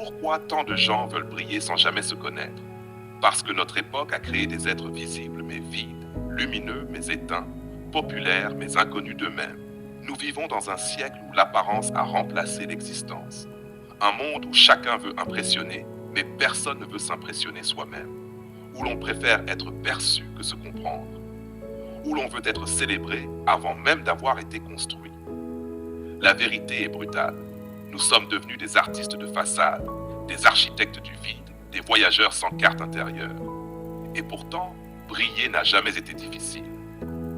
Pourquoi tant de gens veulent briller sans jamais se connaître? Parce que notre époque a créé des êtres visibles mais vides, lumineux mais éteints, populaires mais inconnus d'eux-mêmes. Nous vivons dans un siècle où l'apparence a remplacé l'existence. Un monde où chacun veut impressionner, mais personne ne veut s'impressionner soi-même. Où l'on préfère être perçu que se comprendre. Où l'on veut être célébré avant même d'avoir été construit. La vérité est brutale. Nous sommes devenus des artistes de façade, des architectes du vide, des voyageurs sans carte intérieure. Et pourtant, briller n'a jamais été difficile.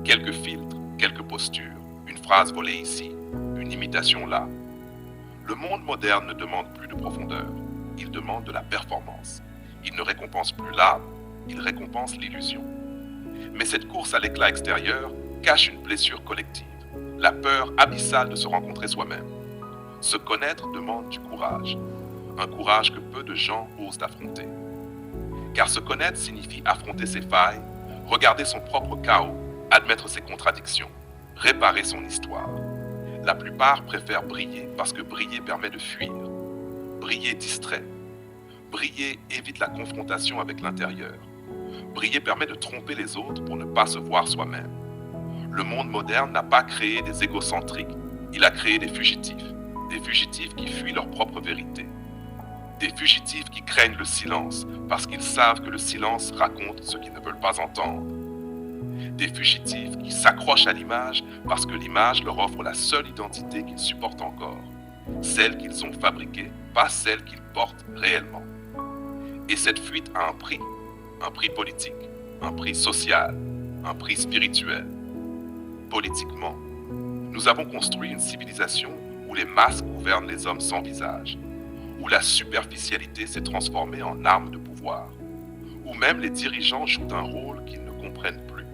Quelques filtres, quelques postures, une phrase volée ici, une imitation là. Le monde moderne ne demande plus de profondeur, il demande de la performance. Il ne récompense plus l'âme, il récompense l'illusion. Mais cette course à l'éclat extérieur cache une blessure collective, la peur abyssale de se rencontrer soi-même. Se connaître demande du courage, un courage que peu de gens osent affronter. Car se connaître signifie affronter ses failles, regarder son propre chaos, admettre ses contradictions, réparer son histoire. La plupart préfèrent briller parce que briller permet de fuir. Briller distrait. Briller évite la confrontation avec l'intérieur. Briller permet de tromper les autres pour ne pas se voir soi-même. Le monde moderne n'a pas créé des égocentriques, il a créé des fugitifs qui fuient leur propre vérité. Des fugitifs qui craignent le silence parce qu'ils savent que le silence raconte ce qu'ils ne veulent pas entendre. Des fugitifs qui s'accrochent à l'image parce que l'image leur offre la seule identité qu'ils supportent encore, celle qu'ils ont fabriquée, pas celle qu'ils portent réellement. Et cette fuite a un prix politique, un prix social, un prix spirituel. Politiquement, nous avons construit une civilisation où les masques gouvernent les hommes sans visage, où la superficialité s'est transformée en arme de pouvoir, où même les dirigeants jouent un rôle qu'ils ne comprennent plus.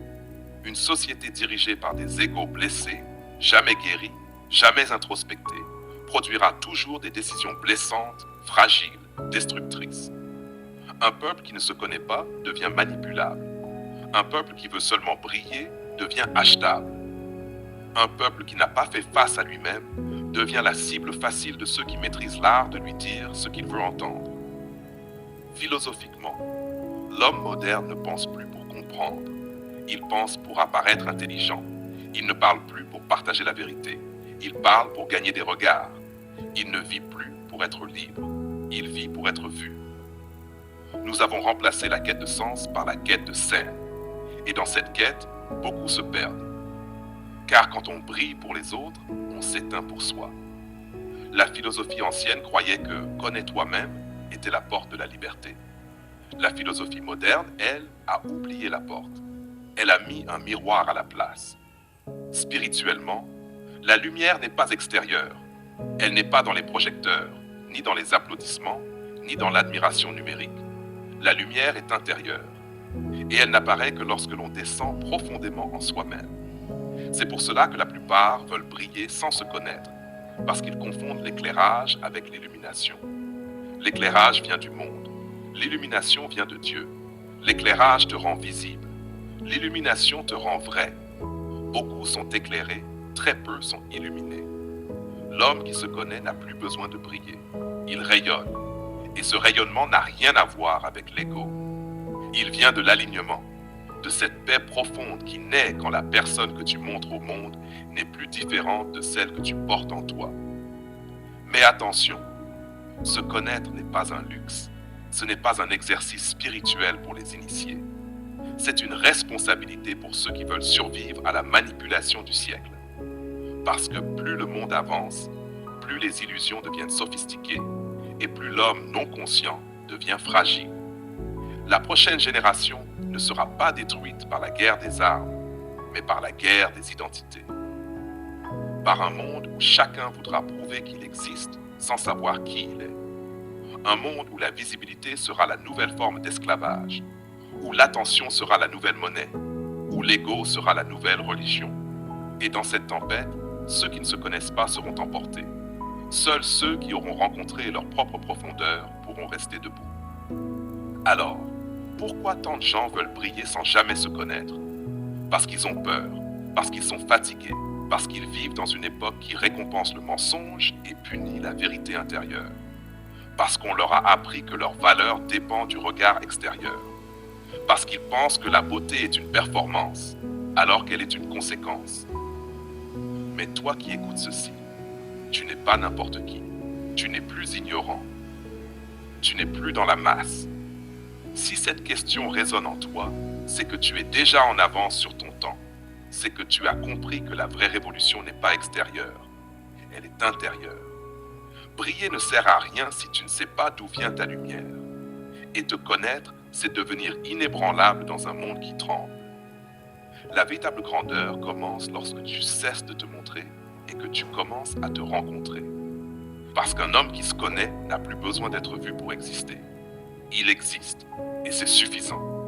Une société dirigée par des égos blessés, jamais guéris, jamais introspectés, produira toujours des décisions blessantes, fragiles, destructrices. Un peuple qui ne se connaît pas devient manipulable. Un peuple qui veut seulement briller devient achetable. Un peuple qui n'a pas fait face à lui-même devient la cible facile de ceux qui maîtrisent l'art de lui dire ce qu'il veut entendre. Philosophiquement, l'homme moderne ne pense plus pour comprendre. Il pense pour apparaître intelligent. Il ne parle plus pour partager la vérité. Il parle pour gagner des regards. Il ne vit plus pour être libre. Il vit pour être vu. Nous avons remplacé la quête de sens par la quête de scène. Et dans cette quête, beaucoup se perdent. Car quand on brille pour les autres, on s'éteint pour soi. La philosophie ancienne croyait que « connais toi-même » était la porte de la liberté. La philosophie moderne, elle, a oublié la porte. Elle a mis un miroir à la place. Spirituellement, la lumière n'est pas extérieure. Elle n'est pas dans les projecteurs, ni dans les applaudissements, ni dans l'admiration numérique. La lumière est intérieure. Et elle n'apparaît que lorsque l'on descend profondément en soi-même. C'est pour cela que la plupart veulent briller sans se connaître, parce qu'ils confondent l'éclairage avec l'illumination. L'éclairage vient du monde, l'illumination vient de Dieu. L'éclairage te rend visible, l'illumination te rend vrai. Beaucoup sont éclairés, très peu sont illuminés. L'homme qui se connaît n'a plus besoin de briller, il rayonne. Et ce rayonnement n'a rien à voir avec l'ego. Il vient de l'alignement, de cette paix profonde qui naît quand la personne que tu montres au monde n'est plus différente de celle que tu portes en toi. Mais attention, se connaître n'est pas un luxe, ce n'est pas un exercice spirituel pour les initiés. C'est une responsabilité pour ceux qui veulent survivre à la manipulation du siècle. Parce que plus le monde avance, plus les illusions deviennent sophistiquées et plus l'homme non conscient devient fragile. La prochaine génération ne sera pas détruite par la guerre des armes, mais par la guerre des identités. Par un monde où chacun voudra prouver qu'il existe sans savoir qui il est. Un monde où la visibilité sera la nouvelle forme d'esclavage, où l'attention sera la nouvelle monnaie, où l'ego sera la nouvelle religion. Et dans cette tempête, ceux qui ne se connaissent pas seront emportés. Seuls ceux qui auront rencontré leur propre profondeur pourront rester debout. Alors, pourquoi tant de gens veulent briller sans jamais se connaître? Parce qu'ils ont peur, parce qu'ils sont fatigués, parce qu'ils vivent dans une époque qui récompense le mensonge et punit la vérité intérieure. parce qu'on leur a appris que leur valeur dépend du regard extérieur, parce qu'ils pensent que la beauté est une performance, alors qu'elle est une conséquence. Mais toi qui écoutes ceci, tu n'es pas n'importe qui, tu n'es plus ignorant, tu n'es plus dans la masse. Si cette question résonne en toi, c'est que tu es déjà en avance sur ton temps. C'est que tu as compris que la vraie révolution n'est pas extérieure, elle est intérieure. Briller ne sert à rien si tu ne sais pas d'où vient ta lumière. Et te connaître, c'est devenir inébranlable dans un monde qui tremble. La véritable grandeur commence lorsque tu cesses de te montrer et que tu commences à te rencontrer. Parce qu'un homme qui se connaît n'a plus besoin d'être vu pour exister. Il existe et c'est suffisant.